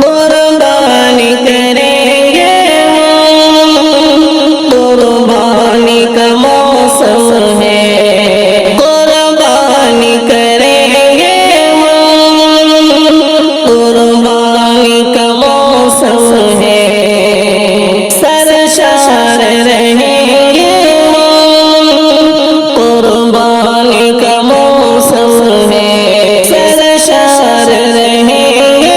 قربانی کریں گے قربانی کا موسم ہے قربانی کریں گے قربانی کا موسم ہے سرشار رہیں گے قربانی کا موسم ہے سرشار رہیں گے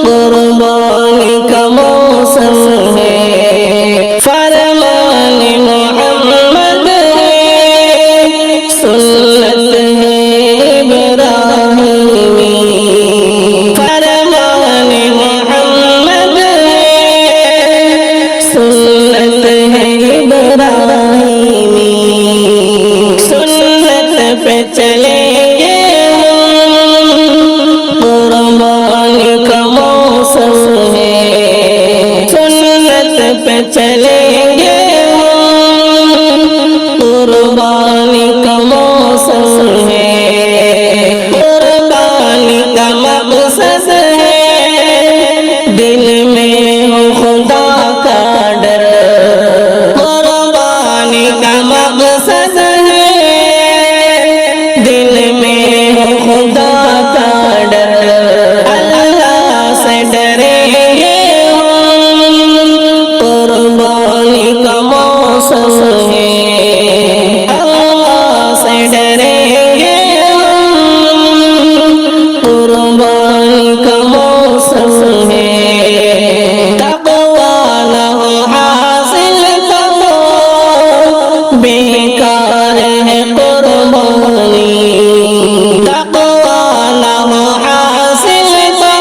قربانی کا موسم ہے فرمان محمد ہے سنت ہے ابراہیمی فرمان محمد ہے سنت ہے ابراہیمی سنت پہ چلیں گے قربانی کا موسم ہے سنت پہ چلیں گے قربانی کا موسم ہے قربانی کا مقصد ہے دل میں ہو خدا کا ڈر قربانی کا مقصد ہے دل میں ہو خدا کا ڈر اللہ سے ڈریں گے قربانی کا موسم ہے اللہ سے ڈریں گے قربانی کا موسم ہے تقویٰ نہ ہو حاصل تو بیکار ہے قربانی تقویٰ نہ ہو حاصل تو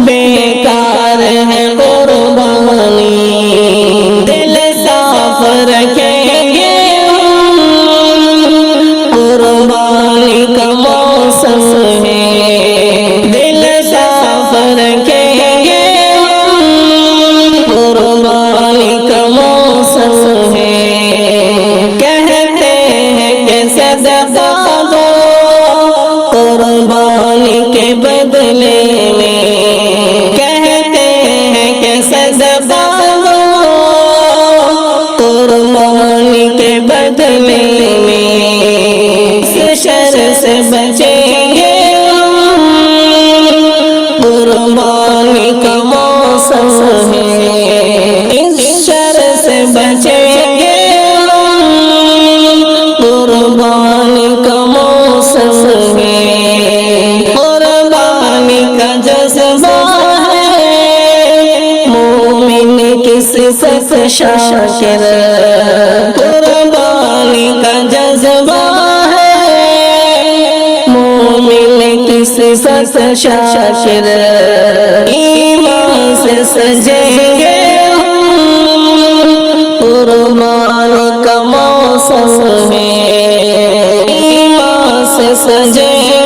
بیکار ہے قربانی دل صاف رکھیں گے قربانی کا موسم ہے دل صاف رکھیں گے قربانی کا موسم ہے کہتے ہیں کہ صدقہ دو قربانی کے بدلے میں کہتے ہیں کہ صدقہ دو قربانی کے بدلے میں اس شر سے بچیں گے قربانی کا موسم ہے اس شر سے بچیں گے قربانی کا موسم ہے قربانی کا جذبہ ہے مومن کی صفت شاکر قربانی کا جذبہ ہے مومن کی صفت شاکر ایمان سے سجیں گے قربانی کا موسم ہے ایمان سے سجیں